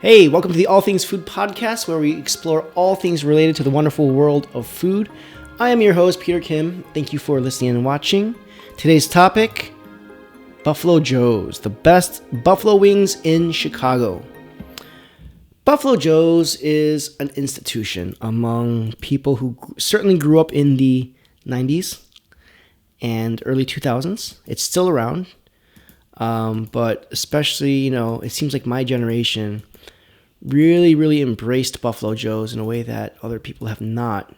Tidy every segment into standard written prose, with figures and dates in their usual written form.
Hey, welcome to the All Things Food Podcast, where we explore all things related to the wonderful world of food. I am your host, Peter Kim. Thank you for listening and watching. Today's topic, Buffalo Joe's, the best buffalo wings in Chicago. Buffalo Joe's is an institution among people who certainly grew up in the 90s and early 2000s. It's still around, but especially, it seems like my generation really embraced Buffalo Joe's in a way that other people have not.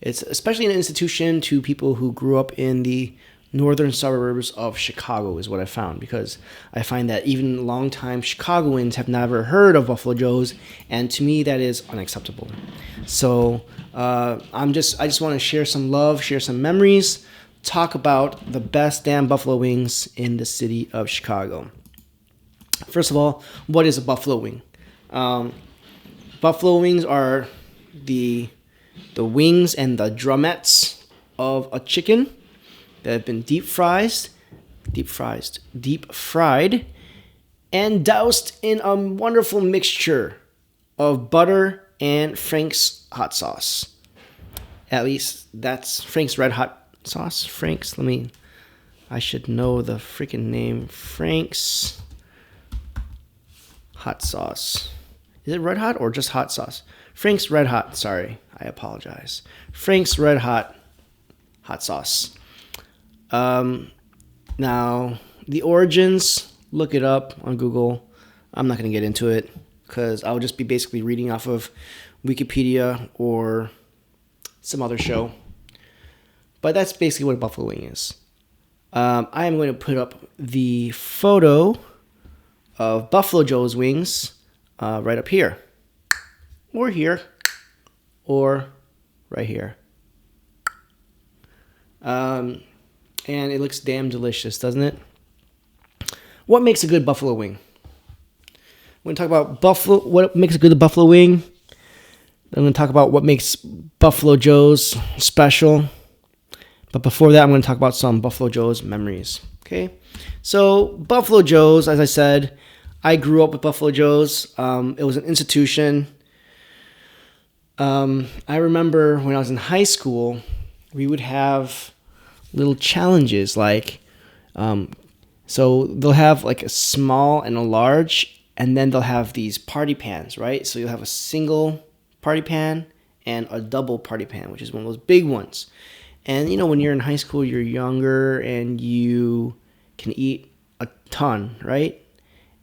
It's especially an institution to people who grew up in the northern suburbs of Chicago is what I found, because I find that even longtime Chicagoans have never heard of Buffalo Joe's, and to me that is unacceptable. So I just want to share some love, share some memories, talk about the best damn buffalo wings in the city of Chicago. First of all, what is a buffalo wing? Buffalo wings are the wings and the drumettes of a chicken that have been deep fried, and doused in a wonderful mixture of butter and Frank's hot sauce. At least that's Frank's Red Hot sauce. I should know the freaking name. Frank's hot sauce. Is it Red Hot or just hot sauce? Frank's Red Hot. Sorry, I apologize. Frank's Red Hot hot sauce. Now, the origins, look it up on Google. I'm not going to get into it because I'll just be basically reading off of Wikipedia or some other show. But that's basically what a buffalo wing is. I am going to put up the photo of Buffalo Joe's wings right up here, or right here. And it looks damn delicious, doesn't it? What makes a good buffalo wing? We're going to talk about what makes a good buffalo wing. I'm going to talk about what makes Buffalo Joe's special. But before that, I'm going to talk about some Buffalo Joe's memories. Okay? So, Buffalo Joe's, as I said, I grew up with Buffalo Joe's. It was an institution. I remember when I was in high school, we would have little challenges like, so they'll have like a small and a large, and then they'll have these party pans, right? So you'll have a single party pan and a double party pan, which is one of those big ones. And when you're in high school, you're younger and you can eat a ton, right?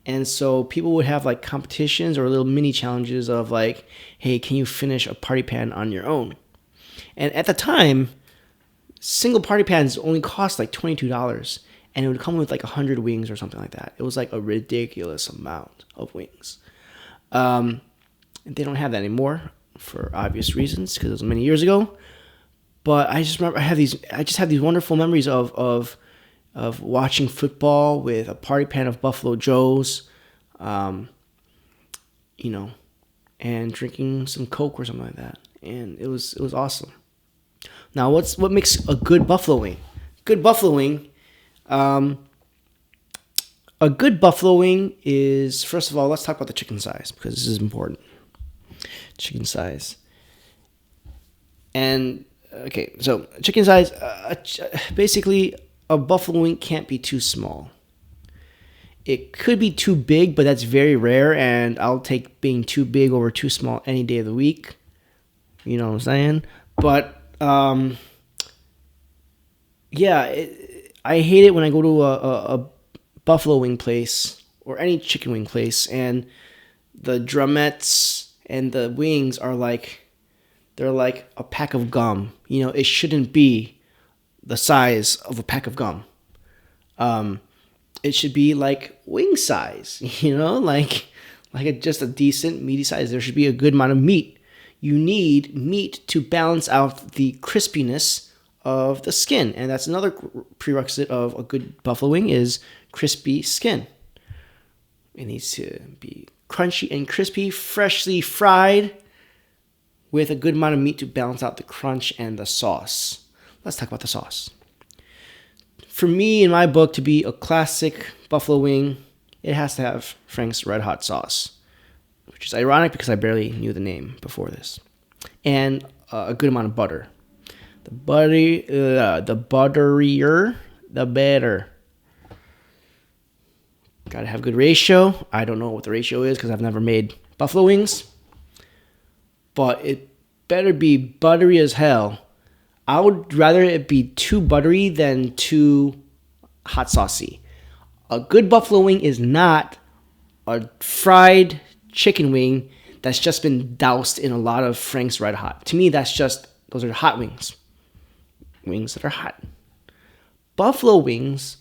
And so people would have like competitions or little mini challenges of like, hey, can you finish a party pan on your own? And at the time, single party pans only cost like $22, and it would come with like 100 wings or something like that. It was like a ridiculous amount of wings. They don't have that anymore for obvious reasons because it was many years ago. But I just remember I just have these wonderful memories of watching football with a party pan of Buffalo Joe's, and drinking some Coke or something like that. And it was awesome. Now, what makes a good buffalo wing? A good buffalo wing is, first of all, let's talk about the chicken size, because this is important. Chicken size. And, okay, so chicken size, basically, a buffalo wing can't be too small. It could be too big, but that's very rare, and I'll take being too big over too small any day of the week. You know what I'm saying? But I hate it when I go to a buffalo wing place or any chicken wing place, and the drumettes and the wings are they're like a pack of gum. It shouldn't be the size of a pack of gum. It should be like wing size, just a decent meaty size. There should be a good amount of meat. You need meat to balance out the crispiness of the skin. And that's another prerequisite of a good buffalo wing is crispy skin. It needs to be crunchy and crispy, freshly fried, with a good amount of meat to balance out the crunch and the sauce. Let's talk about the sauce. For me, in my book, to be a classic buffalo wing, it has to have Frank's Red Hot sauce. which is ironic because I barely knew the name before this. And a good amount of butter. The butterier, the better. Gotta have good ratio. I don't know what the ratio is because I've never made buffalo wings. But it better be buttery as hell. I would rather it be too buttery than too hot saucy. A good buffalo wing is not a fried chicken wing that's just been doused in a lot of Frank's Red Hot. To me, those are hot wings. Wings that are hot. Buffalo wings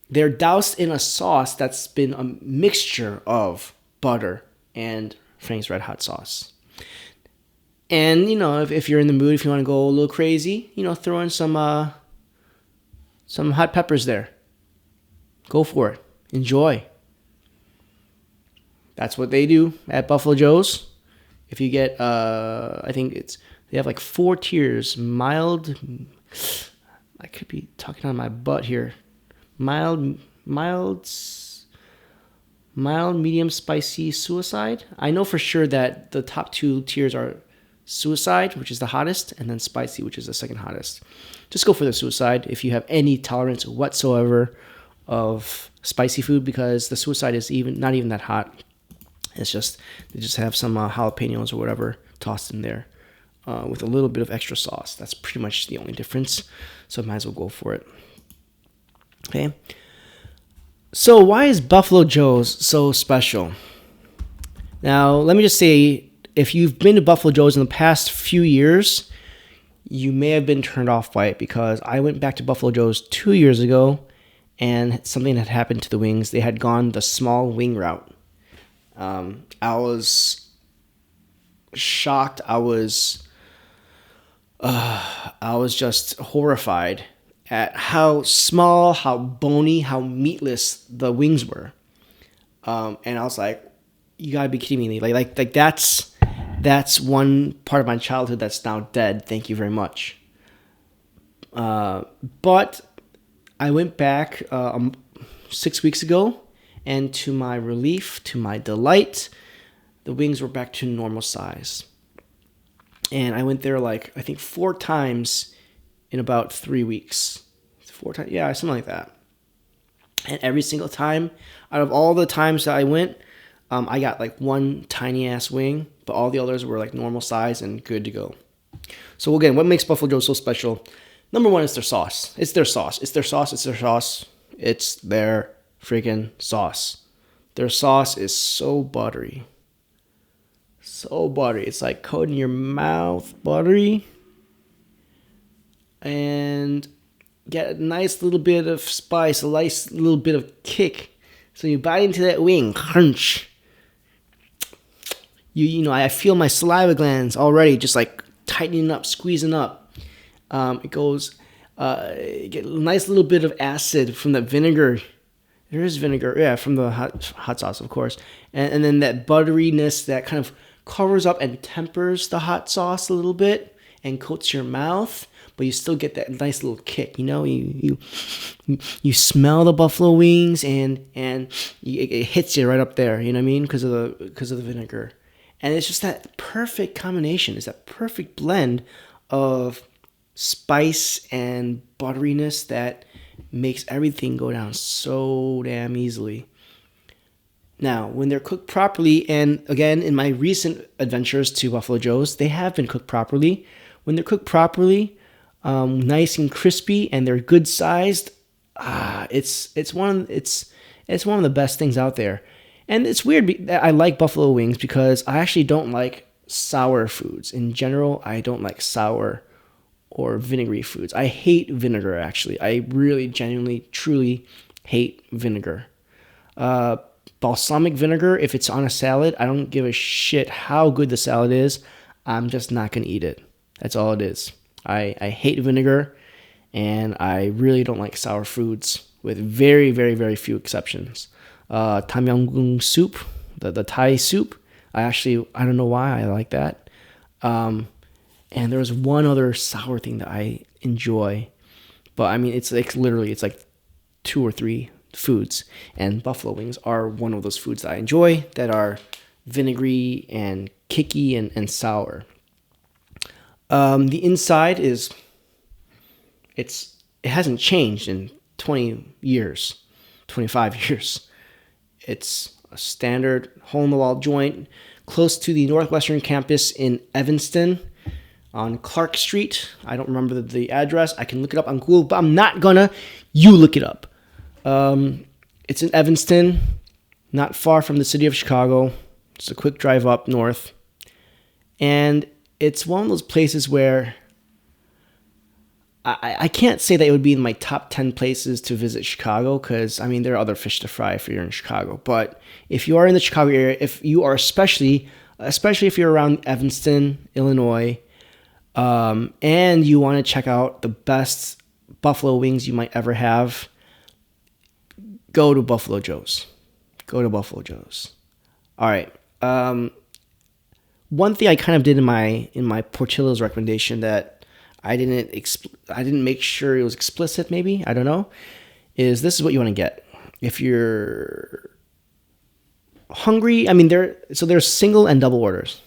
they're doused in a sauce that's been a mixture of butter and Frank's Red Hot sauce. And, if you're in the mood, if you want to go a little crazy, throw in some hot peppers there. Go for it. Enjoy. That's what they do at Buffalo Joe's. If you get, I think they have like 4 tiers. Mild, I could be talking on my butt here. Mild, medium, spicy, suicide. I know for sure that the top 2 tiers are suicide, which is the hottest, and then spicy, which is the second hottest. Just go for the suicide if you have any tolerance whatsoever of spicy food, because the suicide is not even that hot. It's just they just have some jalapenos or whatever tossed in there with a little bit of extra sauce. That's pretty much the only difference. So might as well go for it. Okay. So why is Buffalo Joe's so special? Now, let me just say, if you've been to Buffalo Joe's in the past few years, you may have been turned off by it, because I went back to Buffalo Joe's 2 years ago and something had happened to the wings. They had gone the small wing route. I was shocked. I was just horrified at how small, how bony, how meatless the wings were. And I was like, you gotta be kidding me. Like that's one part of my childhood that's now dead. Thank you very much. But I went back 6 weeks ago, and to my relief, to my delight, the wings were back to normal size. And I went there I think 4 times in about 3 weeks. 4 times, yeah, something like that. And every single time, out of all the times that I went, I got one tiny ass wing, but all the others were normal size and good to go. So again, what makes Buffalo Joe's so special? Number one is their sauce. It's their sauce. It's their sauce. It's their sauce. It's their freaking sauce. Their sauce is so buttery. So buttery. It's like coating your mouth buttery. And get a nice little bit of spice, a nice little bit of kick. So you bite into that wing, crunch. I feel my saliva glands already just tightening up, squeezing up. It goes, get a nice little bit of acid from the vinegar. There is vinegar, yeah, from the hot sauce, of course. And then that butteriness that kind of covers up and tempers the hot sauce a little bit and coats your mouth, but you still get that nice little kick. You smell the buffalo wings and it hits you right up there. You know what I mean? Because of the vinegar, and it's just that perfect combination. It's that perfect blend of spice and butteriness that makes everything go down so damn easily. Now, when they're cooked properly, and again, in my recent adventures to Buffalo Joe's, they have been cooked properly. When they're cooked properly, nice and crispy, and they're good sized, it's one of the best things out there. And it's weird that I like buffalo wings because I actually don't like sour foods in general. I don't like sour or vinegary foods. I hate vinegar, actually. I really, genuinely, truly hate vinegar. Balsamic vinegar, if it's on a salad, I don't give a shit how good the salad is. I'm just not going to eat it. That's all it is. I hate vinegar, and I really don't like sour foods, with very, very, very few exceptions. Tom Yum Goong soup, the Thai soup, I don't know why I like that. And there was one other sour thing that I enjoy, but I mean, it's like 2 or 3 foods, and buffalo wings are one of those foods that I enjoy that are vinegary and kicky and sour. The inside it hasn't changed in 20 years, 25 years. It's a standard hole-in-the-wall joint close to the Northwestern campus in Evanston on Clark Street. I don't remember the address. I can look it up on Google, but I'm not gonna. You look it up. It's in Evanston, not far from the city of Chicago. It's a quick drive up north. And it's one of those places where I can't say that it would be in my top 10 places to visit Chicago because, I mean, there are other fish to fry if you're in Chicago. But if you are in the Chicago area, if you are especially if you're around Evanston, Illinois, and you want to check out the best buffalo wings you might ever have, go to Buffalo Joe's. Go to Buffalo Joe's. All right. One thing I kind of did in my Portillo's recommendation that I didn't make sure it was explicit, maybe, I don't know, is this is what you want to get. If you're hungry, I mean, there's single and double orders.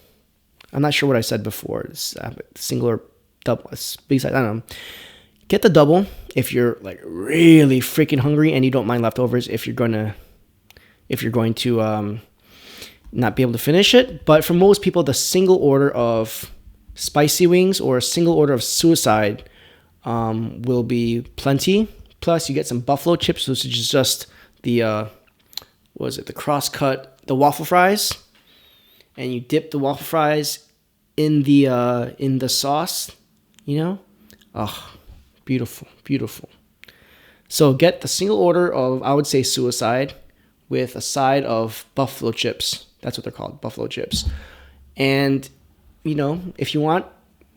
I'm not sure what I said before. It's single or double. It's big size, I don't know. Get the double if you're like really freaking hungry and you don't mind leftovers if you're going to not be able to finish it. But for most people, the single order of spicy wings or a single order of suicide will be plenty. Plus, you get some buffalo chips, which is just the cross-cut, the waffle fries, and you dip the waffle fries in the sauce. You know, oh, beautiful, beautiful. So get the single order of, I would say, suicide with a side of buffalo chips. That's what they're called, buffalo chips. And you know, if you want,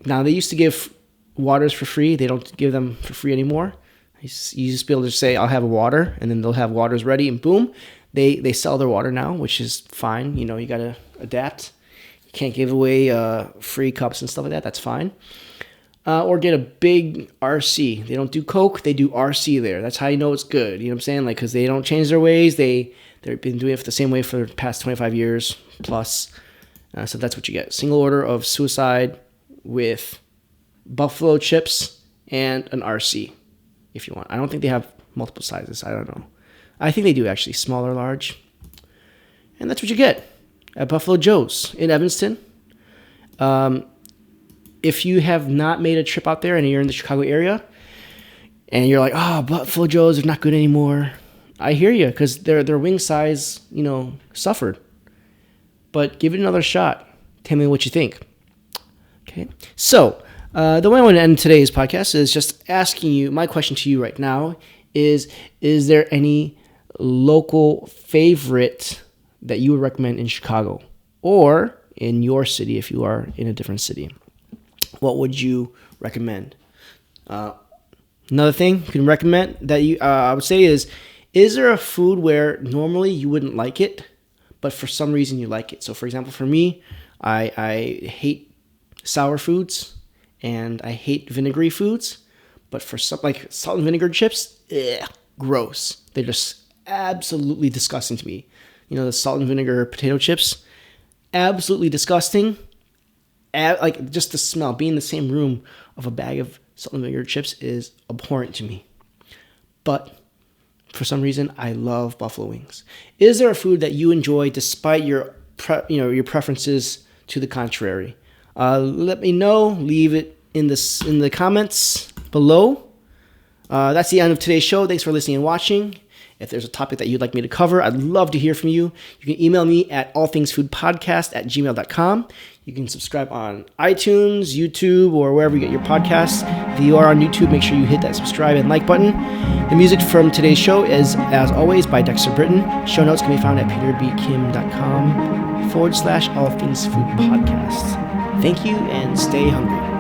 now they used to give waters for free. They don't give them for free anymore. You just be able to say, I'll have a water, and then they'll have waters ready, and boom, they sell their water now, which is fine. You know, you got to adapt. You can't give away free cups and stuff like that. That's fine. Or get a big RC. They don't do Coke. They do RC there. That's how you know it's good. You know what I'm saying? Like, because they don't change their ways. They've been doing it the same way for the past 25 years plus. So that's what you get. Single order of suicide with buffalo chips and an RC if you want. I don't think they have multiple sizes. I don't know. I think they do actually, small or large. And that's what you get at Buffalo Joe's in Evanston. If you have not made a trip out there and you're in the Chicago area and you're like, Buffalo Joe's are not good anymore. I hear you, because their wing size, you know, suffered. But give it another shot. Tell me what you think. Okay. So, the way I want to end today's podcast is just asking you, my question to you right now is there any local favorite that you would recommend in Chicago or in your city if you are in a different city? What would you recommend? Another thing you can recommend that I would say is there a food where normally you wouldn't like it, but for some reason you like it? So, for example, for me, I hate sour foods and I hate vinegary foods, but for some, like salt and vinegar chips, gross. They're just absolutely disgusting to me. You know, the salt and vinegar potato chips, absolutely disgusting. Like just the smell, being in the same room of a bag of salt and vinegar chips is abhorrent to me. But for some reason, I love buffalo wings. Is there a food that you enjoy despite your preferences to the contrary? Let me know. Leave it in the comments below. That's the end of today's show. Thanks for listening and watching. If there's a topic that you'd like me to cover, I'd love to hear from you. You can email me at allthingsfoodpodcast@gmail.com. You can subscribe on iTunes, YouTube, or wherever you get your podcasts. If you are on YouTube, make sure you hit that subscribe and like button. The music from today's show is, as always, by Dexter Britton. Show notes can be found at peterbkim.com/allthingsfoodpodcast. Thank you and stay hungry.